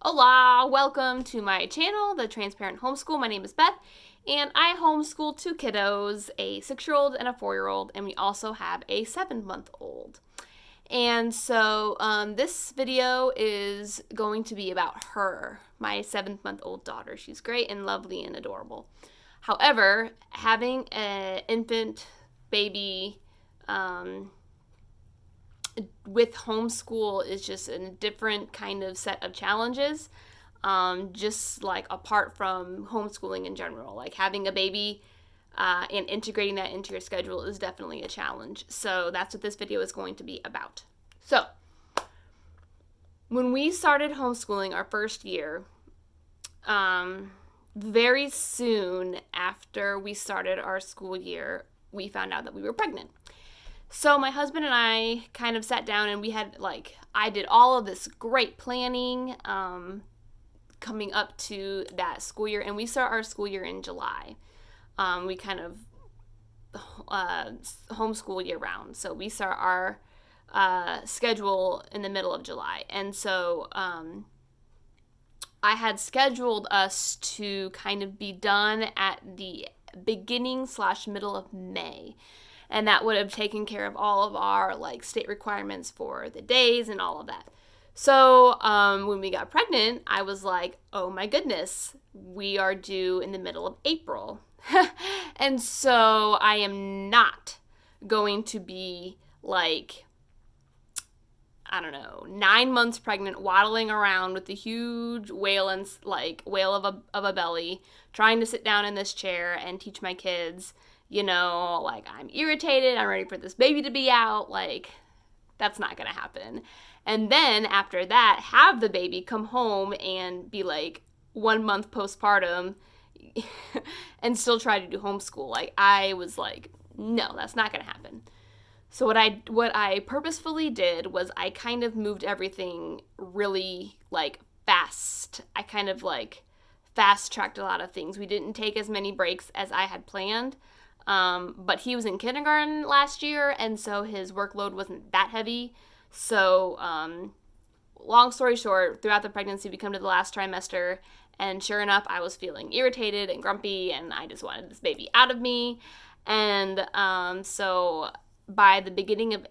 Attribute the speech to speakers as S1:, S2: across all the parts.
S1: Hola, welcome to my channel, The Transparent Homeschool. My name is Beth, and I homeschool two kiddos, a 6-year-old and a 4-year-old, and we also have a 7-month-old. And so this video is going to be about her, my 7-month-old daughter. She's great and lovely and adorable. However, having an infant baby with homeschool is just a different kind of set of challenges, just like apart from homeschooling in general. Like having a baby and integrating that into your schedule is definitely a challenge. So that's what this video is going to be about. So when we started homeschooling our first year, very soon after we started our school year, we found out that we were pregnant. So my husband and I kind of sat down and we had I did all of this great planning coming up to that school year, and we start our school year in July. We kind of homeschool year round. So we start our schedule in the middle of July. And so I had scheduled us to kind of be done at the beginning/middle of May. And that would have taken care of all of our state requirements for the days and all of that. So when we got pregnant, I was like, oh my goodness, we are due in the middle of April. And so I am not going to be 9 months pregnant, waddling around with a huge whale and whale of a belly, trying to sit down in this chair and teach my kids. I'm irritated, I'm ready for this baby to be out, that's not gonna happen. And then after that, have the baby come home and be 1 month postpartum and still try to do homeschool. I was no, that's not gonna happen. So what I purposefully did was I kind of moved everything really fast. I kind of fast tracked a lot of things. We didn't take as many breaks as I had planned. But he was in kindergarten last year, and so his workload wasn't that heavy. So, long story short, throughout the pregnancy, we come to the last trimester, and sure enough, I was feeling irritated and grumpy, and I just wanted this baby out of me. And so by the beginning of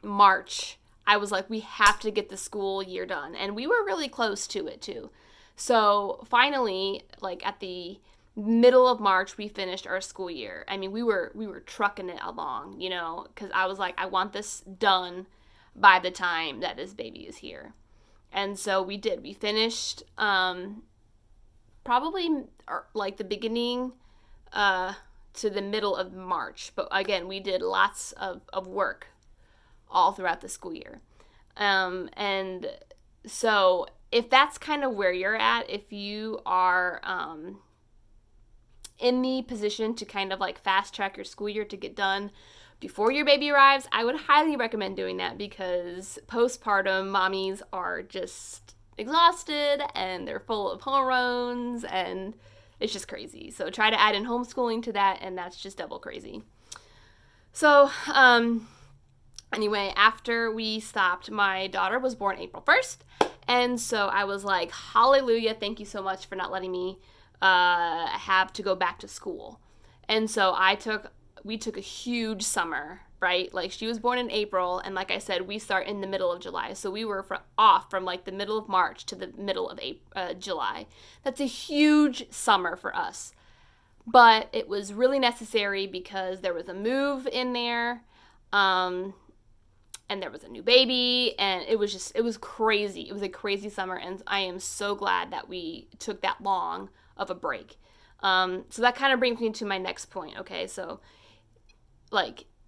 S1: March, I was like, we have to get the school year done. And we were really close to it, too. So finally, at the middle of March, we finished our school year. I mean, we were trucking it along, because I was like, I want this done by the time that this baby is here. And so we did. We finished probably the beginning to the middle of March. But again, we did lots of work all throughout the school year. And so if that's kind of where you're at, if you are in the position to kind of fast track your school year to get done before your baby arrives, I would highly recommend doing that, because postpartum mommies are just exhausted and they're full of hormones and it's just crazy. So try to add in homeschooling to that, and that's just double crazy. So anyway, after we stopped, my daughter was born April 1st, and so I was like, hallelujah, thank you so much for not letting me have to go back to school. And so we took a huge summer, right? She was born in April, and like I said, we start in the middle of July. So we were off from the middle of March to the middle of July. That's a huge summer for us. But it was really necessary because there was a move in there, and there was a new baby, and it was crazy. It was a crazy summer, and I am so glad that we took that long of a break. So that kind of brings me to my next point, okay? So,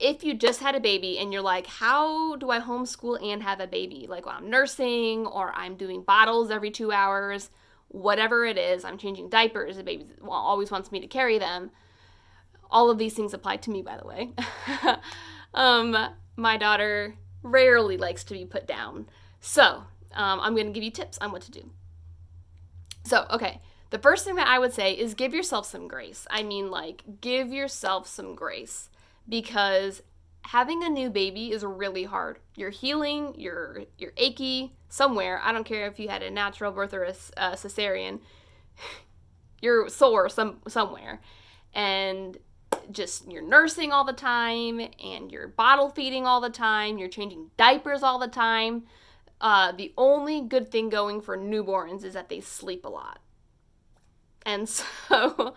S1: if you just had a baby and you're like, how do I homeschool and have a baby? Well, I'm nursing, or I'm doing bottles every 2 hours, whatever it is, I'm changing diapers, the baby always wants me to carry them. All of these things apply to me, by the way. My daughter rarely likes to be put down. So, I'm going to give you tips on what to do. So, okay. The first thing that I would say is give yourself some grace. I mean, give yourself some grace, because having a new baby is really hard. You're healing, you're achy somewhere. I don't care if you had a natural birth or a cesarean. You're sore somewhere. And just you're nursing all the time, and you're bottle feeding all the time, you're changing diapers all the time. The only good thing going for newborns is that they sleep a lot. And so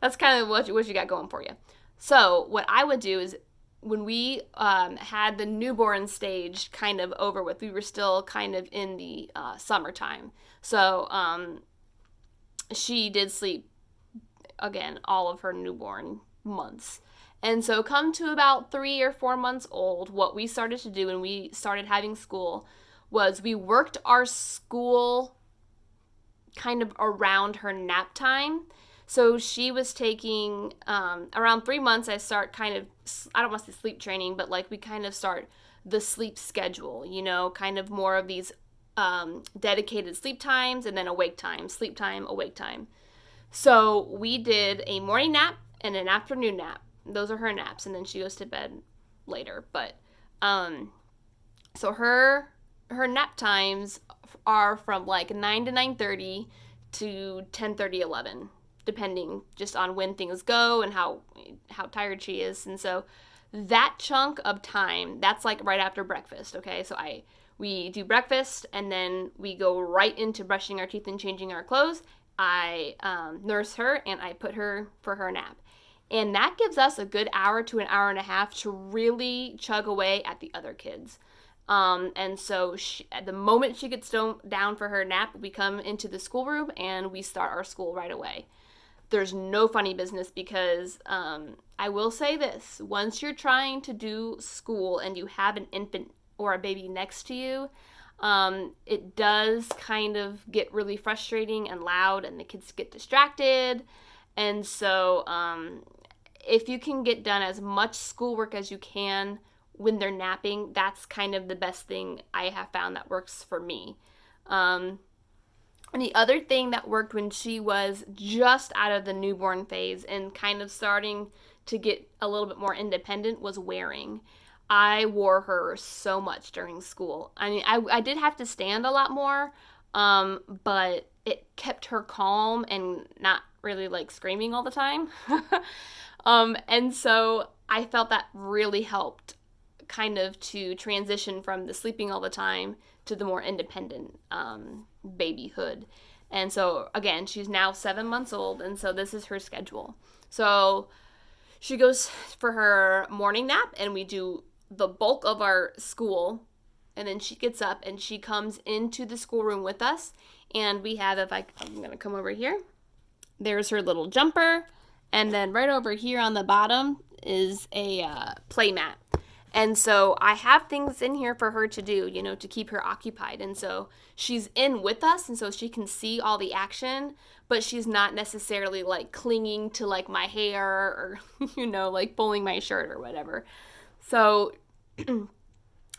S1: that's kind of what you got going for you. So what I would do is when we had the newborn stage kind of over with, we were still kind of in the summertime. So she did sleep, again, all of her newborn months. And so come to about 3 or 4 months old, what we started to do when we started having school was we worked our school kind of around her nap time. So she was taking, around 3 months, I start kind of, I don't want to say sleep training, but like we kind of start the sleep schedule, kind of more of these dedicated sleep times and then awake time, sleep time, awake time. So we did a morning nap and an afternoon nap. Those are her naps, and then she goes to bed later. But, so her nap times are from like 9 to 9:30 to 10:30, 11, depending just on when things go and how tired she is. And so that chunk of time, that's like right after breakfast, okay? So we do breakfast, and then we go right into brushing our teeth and changing our clothes. I nurse her, and I put her for her nap. And that gives us a good hour to an hour and a half to really chug away at the other kids. And so at the moment she gets down for her nap, we come into the schoolroom and we start our school right away. There's no funny business because I will say this. Once you're trying to do school and you have an infant or a baby next to you, it does kind of get really frustrating and loud, and the kids get distracted. And so if you can get done as much schoolwork as you can when they're napping, that's kind of the best thing I have found that works for me. And the other thing that worked when she was just out of the newborn phase and kind of starting to get a little bit more independent was wearing. I wore her so much during school. I mean, I did have to stand a lot more, but it kept her calm and not really like screaming all the time. And so I felt that really helped kind of to transition from the sleeping all the time to the more independent babyhood. And so again, she's now 7 months old, and so this is her schedule. So she goes for her morning nap, and we do the bulk of our school, and then she gets up and she comes into the schoolroom with us, and we have, I'm going to come over here, there's her little jumper, and then right over here on the bottom is a play mat. And so I have things in here for her to do, to keep her occupied. And so she's in with us, and so she can see all the action, but she's not necessarily like clinging to like my hair or, like pulling my shirt or whatever. So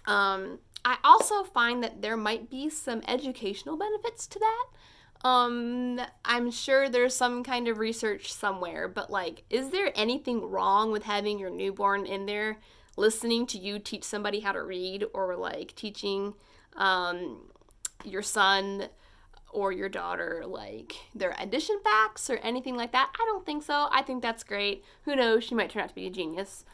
S1: I also find that there might be some educational benefits to that. I'm sure there's some kind of research somewhere, but like, is there anything wrong with having your newborn in there listening to you teach somebody how to read, or like teaching your son or your daughter like their addition facts or anything like that? I don't think so. I think that's great. Who knows? She might turn out to be a genius.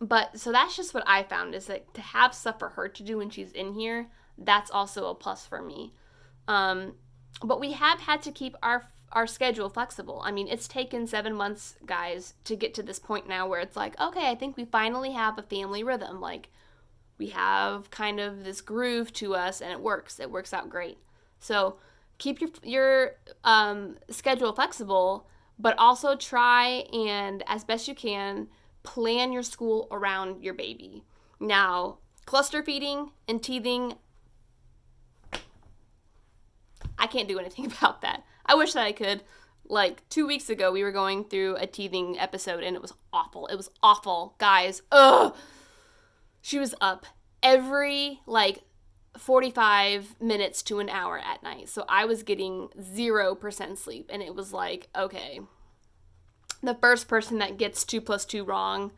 S1: But so that's just what I found, is that to have stuff for her to do when she's in here, that's also a plus for me. But we have had to keep our schedule flexible. I mean, it's taken 7 months, guys, to get to this point now where it's like, okay, I think we finally have a family rhythm. Like, we have kind of this groove to us, and it works. It works out great. So keep your schedule flexible, but also try and, as best you can, plan your school around your baby. Now, cluster feeding and teething, I can't do anything about that. I wish that I could. Like 2 weeks ago, we were going through a teething episode, and it was awful. It was awful, guys. Ugh. She was up every 45 minutes to an hour at night. So I was getting 0% sleep, and it was like, okay, the first person that gets 2 plus 2 wrong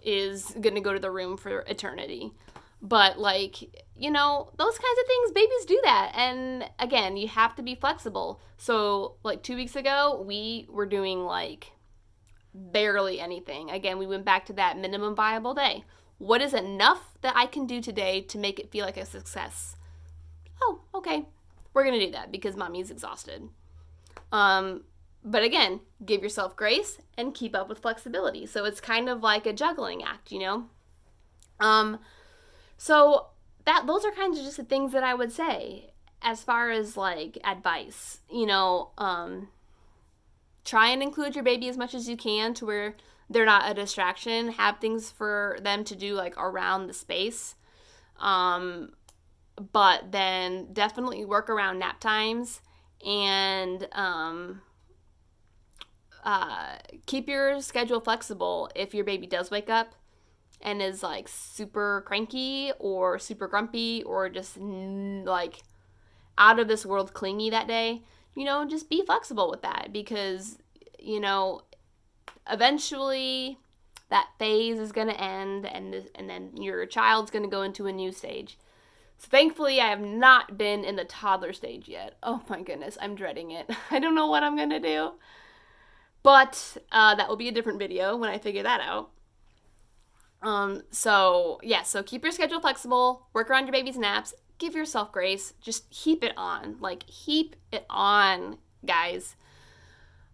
S1: is gonna go to the room for eternity. But like, those kinds of things, babies do that. And again, you have to be flexible. So like 2 weeks ago, we were doing like barely anything. Again, we went back to that minimum viable day. What is enough that I can do today to make it feel like a success? Oh, okay. We're going to do that because mommy's exhausted. But again, give yourself grace and keep up with flexibility. So it's kind of like a juggling act, So those are kind of just the things that I would say as far as like advice. Try and include your baby as much as you can to where they're not a distraction. Have things for them to do like around the space. But then definitely work around nap times and keep your schedule flexible if your baby does wake up and is like super cranky or super grumpy or just like out of this world clingy that day. Just be flexible with that because, eventually that phase is going to end and then your child's going to go into a new stage. So thankfully, I have not been in the toddler stage yet. Oh my goodness, I'm dreading it. I don't know what I'm going to do. But that will be a different video when I figure that out. So keep your schedule flexible, work around your baby's naps, give yourself grace, just keep it on. Like, keep it on, guys.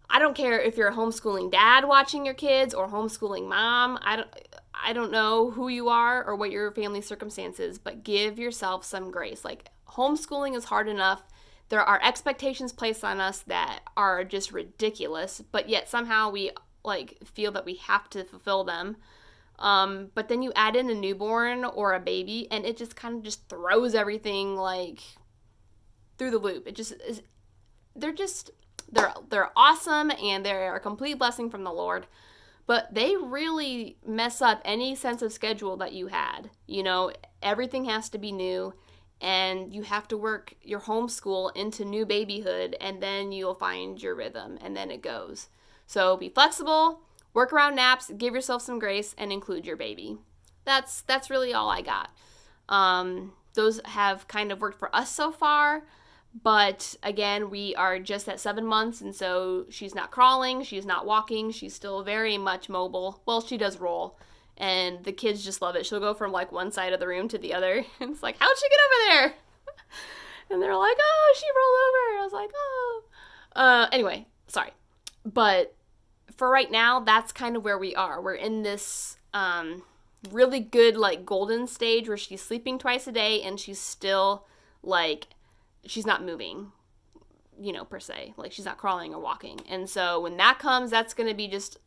S1: I don't care if you're a homeschooling dad watching your kids or homeschooling mom. I don't know who you are or what your family circumstances, but give yourself some grace. Like, homeschooling is hard enough. There are expectations placed on us that are just ridiculous, but yet somehow we like feel that we have to fulfill them. But then you add in a newborn or a baby, and it just kind of just throws everything like through the loop. It just is. They're awesome, and they're a complete blessing from the Lord. But they really mess up any sense of schedule that you had. Everything has to be new, and you have to work your homeschool into new babyhood, and then you'll find your rhythm, and then it goes. So be flexible. Work around naps, give yourself some grace, and include your baby. That's really all I got. Those have kind of worked for us so far, but again, we are just at 7 months, and so she's not crawling, she's not walking, she's still very much mobile. Well, she does roll, and the kids just love it. She'll go from like one side of the room to the other, and it's like, how'd she get over there? And they're like, oh, she rolled over. I was like, oh. Anyway, sorry. But for right now, that's kind of where we are. We're in this really good, like, golden stage where she's sleeping twice a day and she's still, like, she's not moving, per se. Like, she's not crawling or walking. And so when that comes, that's going to be just,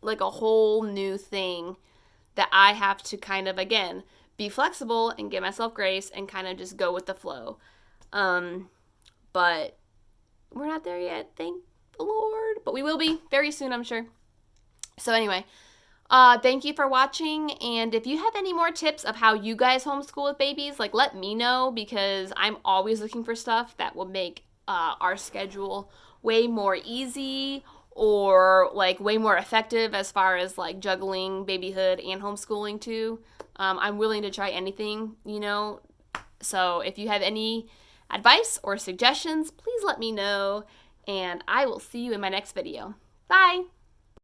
S1: like, a whole new thing that I have to kind of, again, be flexible and give myself grace and kind of just go with the flow. But we're not there yet, thank the Lord, but we will be very soon, I'm sure. So anyway, thank you for watching, and if you have any more tips of how you guys homeschool with babies, like, let me know, because I'm always looking for stuff that will make our schedule way more easy or like way more effective as far as like juggling babyhood and homeschooling too. I'm willing to try anything, so if you have any advice or suggestions, please let me know. And I will see you in my next video. Bye!